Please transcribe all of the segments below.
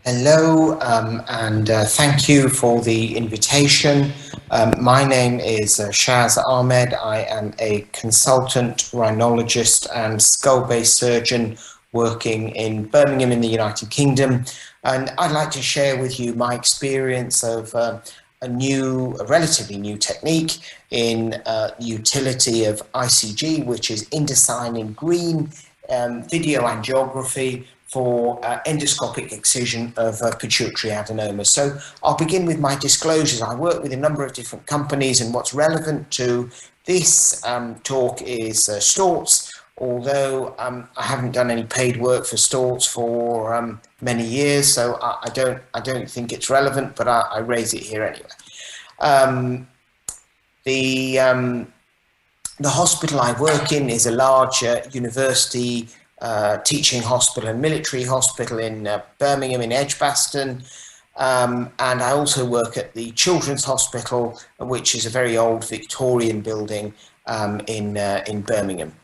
Hello, and thank you for the invitation. My name is Shahzada Ahmed. I am a consultant rhinologist and skull-based surgeon working in Birmingham in the United Kingdom. And I'd like to share with you my experience of a relatively new technique in utility of ICG, which is indocyanine green video angiography for endoscopic excision of pituitary adenomas. So I'll begin with my disclosures. I work with a number of different companies, and what's relevant to this talk is Storz, although I haven't done any paid work for Storz for many years, so I don't think it's relevant, but I raise it here anyway. The hospital I work in is a large university teaching hospital and military hospital in Birmingham in Edgbaston, and I also work at the Children's Hospital, which is a very old Victorian building in Birmingham.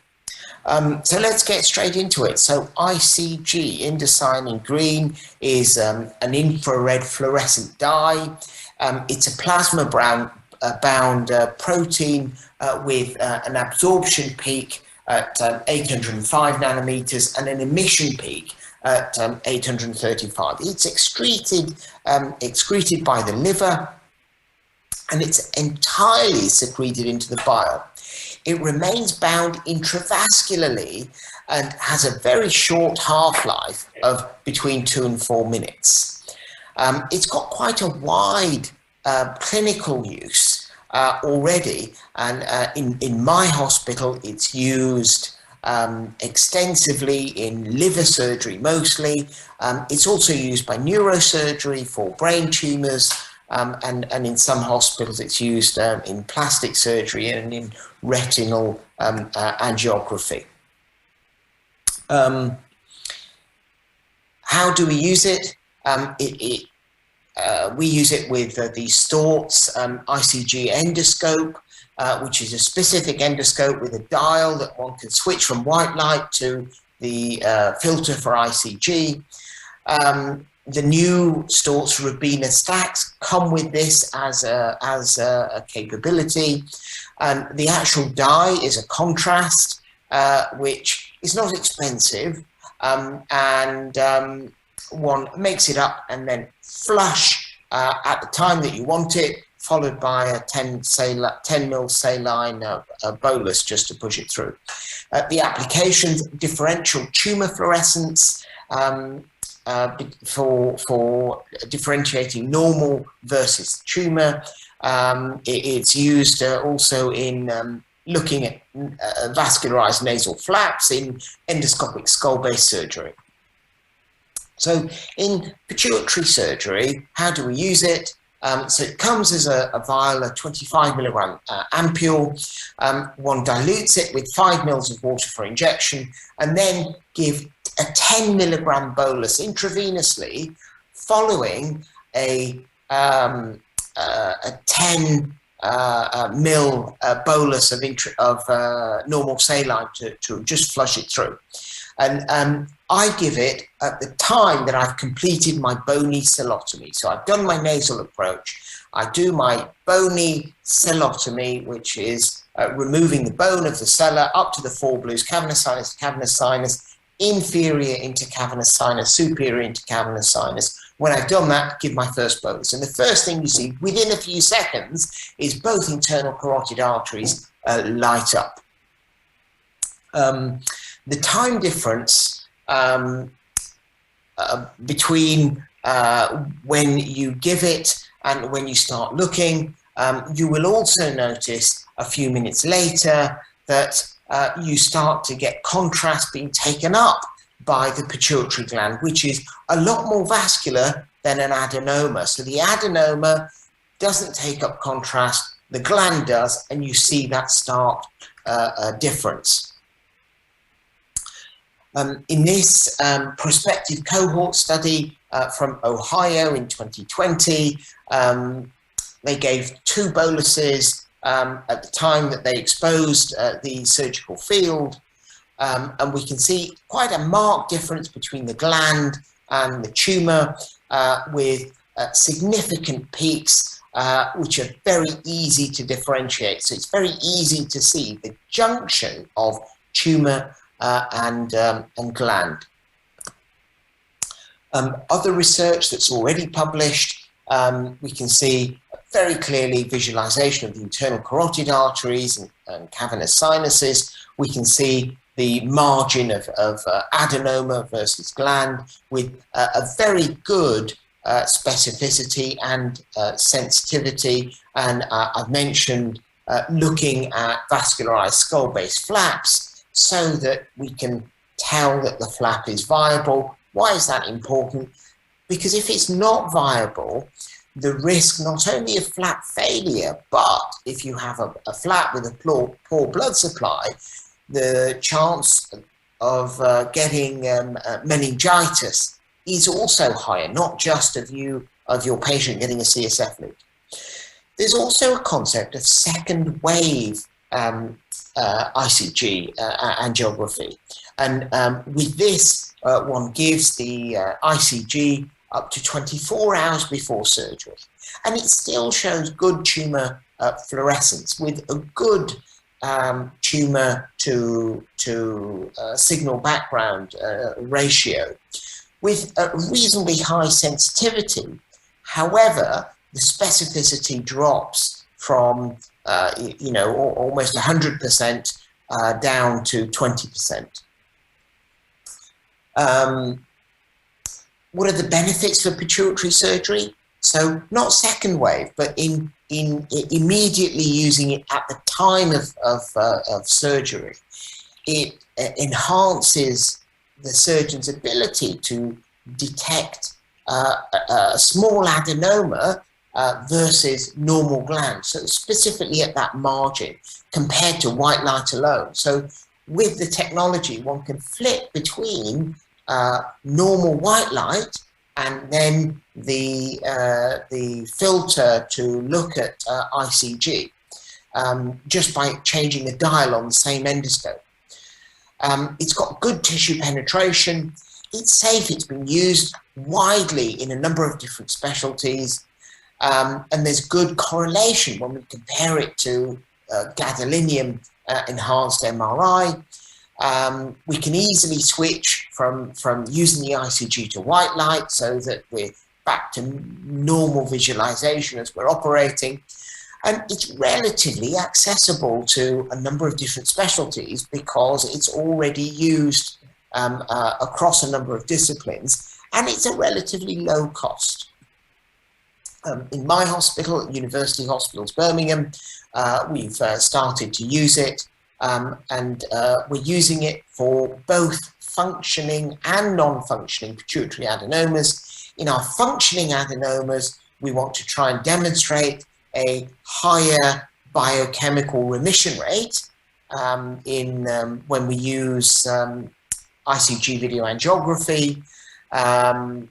So let's get straight into it. So ICG, indocyanine green, is an infrared fluorescent dye. It's a plasma bound protein with an absorption peak at 805 nanometers and an emission peak at 835. It's excreted by the liver, and it's entirely secreted into the bile. It remains bound intravascularly and has a very short half-life of between 2 and 4 minutes. It's got quite a wide clinical use already, and in my hospital it's used extensively in liver surgery mostly. It's also used by neurosurgery for brain tumours, and in some hospitals it's used in plastic surgery and in retinal angiography. How do we use it? We use it with the Storz ICG endoscope, which is a specific endoscope with a dial that one can switch from white light to the filter for ICG. The new Storz Rubina stacks come with this as a capability. The actual dye is a contrast, which is not expensive, and one makes it up and then flush at the time that you want it, followed by a 10 mil saline bolus just to push it through. The applications: differential tumor fluorescence for differentiating normal versus tumor. It's used also in looking at vascularized nasal flaps in endoscopic skull-based surgery. So in pituitary surgery, how do we use it? So it comes as a vial, a 25 milligram ampule. One dilutes it with 5 mils of water for injection, and then give a 10 milligram bolus intravenously, following a 10 mil bolus of normal saline to just flush it through. And I give it at the time that I've completed my bony celotomy. So I've done my nasal approach. I do my bony celotomy, which is removing the bone of the sella up to the foreblues, cavernous sinus, inferior intercavernous sinus, superior intercavernous sinus. When I've done that, give my first bolus. And the first thing you see within a few seconds is both internal carotid arteries light up. The time difference between when you give it and when you start looking, you will also notice a few minutes later that you start to get contrast being taken up by the pituitary gland, which is a lot more vascular than an adenoma. So the adenoma doesn't take up contrast, the gland does, and you see that stark difference. In this prospective cohort study from Ohio in 2020, they gave 2 boluses at the time that they exposed the surgical field, and we can see quite a marked difference between the gland and the tumor. with significant peaks, which are very easy to differentiate. So it's very easy to see the junction of tumor and gland. Other research that's already published, we can see very clearly visualization of the internal carotid arteries and cavernous sinuses. We can see the margin of adenoma versus gland with a very good specificity and sensitivity. And I've mentioned looking at vascularized skull-base flaps so that we can tell that the flap is viable. Why is that important? Because if it's not viable, the risk not only of flap failure, but if you have a flap with a poor blood supply, the chance of getting meningitis is also higher, not just of your patient getting a CSF leak. There's also a concept of second wave ICG angiography. And with this, one gives the ICG up to 24 hours before surgery. And it still shows good tumor fluorescence with a good tumor to signal background ratio with a reasonably high sensitivity. However, the specificity drops from almost 100% down to 20%. What are the benefits for pituitary surgery? So not second wave, but in immediately using it at the time of surgery, it enhances the surgeon's ability to detect a small adenoma versus normal gland, so specifically at that margin compared to white light alone. So with the technology, one can flip between normal white light and then the filter to look at ICG just by changing the dial on the same endoscope. It's got good tissue penetration. It's safe. It's been used widely in a number of different specialties. And there's good correlation when we compare it to gadolinium enhanced MRI. We can easily switch from using the ICG to white light so that we're back to normal visualization as we're operating. And it's relatively accessible to a number of different specialties because it's already used across a number of disciplines, and it's a relatively low cost. In my hospital, University Hospitals Birmingham, we've started to use it, and we're using it for both functioning and non-functioning pituitary adenomas. In our functioning adenomas, we want to try and demonstrate a higher biochemical remission rate when we use ICG video angiography, and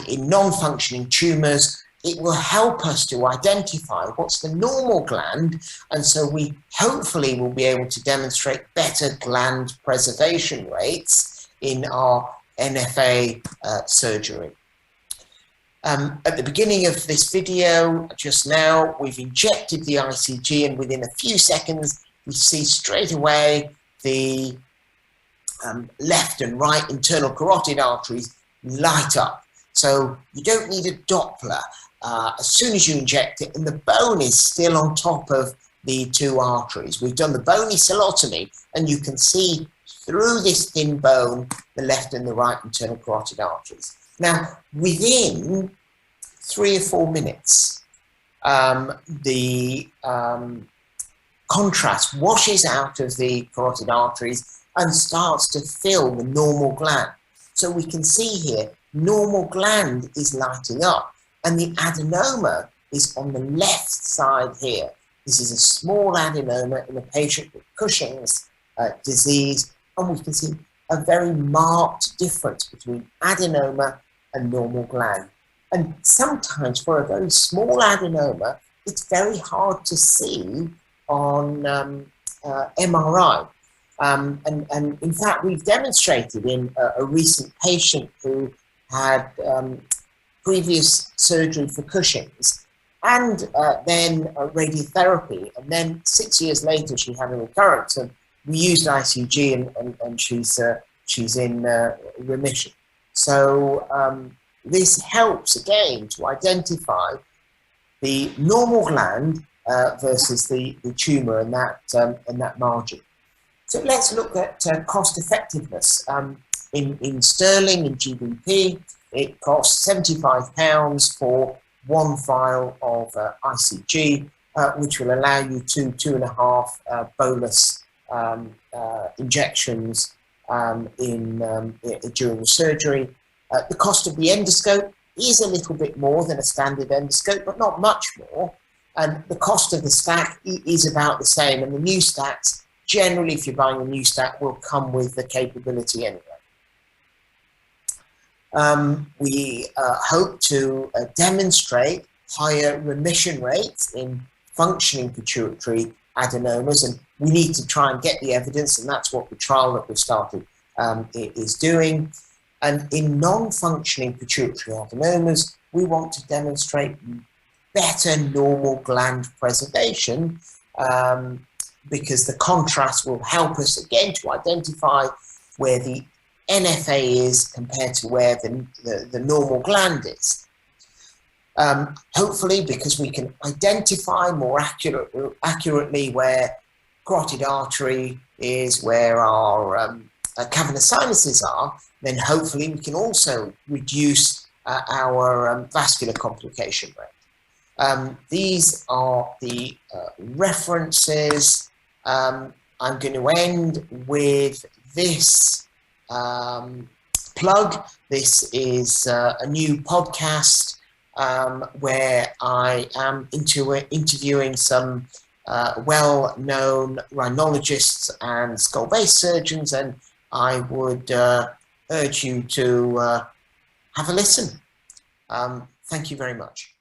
in non-functioning tumors, it will help us to identify what's the normal gland, and so we hopefully will be able to demonstrate better gland preservation rates in our NFA surgery. At the beginning of this video, just now, we've injected the ICG, and within a few seconds, we see straight away the left and right internal carotid arteries light up. So you don't need a Doppler. As soon as you inject it, and the bone is still on top of the two arteries. We've done the bony celotomy, and you can see through this thin bone, the left and the right internal carotid arteries. Now, within 3 or 4 minutes, the contrast washes out of the carotid arteries and starts to fill the normal gland. So we can see here, normal gland is lighting up, and the adenoma is on the left side here. This is a small adenoma in a patient with Cushing's disease, and we can see a very marked difference between adenoma and normal gland. And sometimes for a very small adenoma, it's very hard to see on MRI. And in fact, we've demonstrated in a recent patient who had previous surgery for Cushing's, and then radiotherapy. And then 6 years later, she had a recurrence, and we used ICG, and she's in remission. So this helps again to identify the normal gland versus the tumor and that margin. So let's look at cost effectiveness. In sterling, in GBP, it costs £75 for one vial of ICG, which will allow you 2.5 bolus injections during the surgery. The cost of the endoscope is a little bit more than a standard endoscope, but not much more. And the cost of the stack is about the same. And the new stacks, generally, if you're buying a new stack, will come with the capability anyway. We hope to demonstrate higher remission rates in functioning pituitary adenomas, and we need to try and get the evidence, and that's what the trial that we've started is doing. And in non-functioning pituitary adenomas, we want to demonstrate better normal gland preservation, because the contrast will help us again to identify where the NFA is compared to where the normal gland is. Hopefully, because we can identify more accurately where carotid artery is, where our cavernous sinuses are, then hopefully we can also reduce our vascular complication rate. These are the references. I'm going to end with this plug. This is a new podcast where I am interviewing some well-known rhinologists and skull-base surgeons, and I would urge you to have a listen. Thank you very much.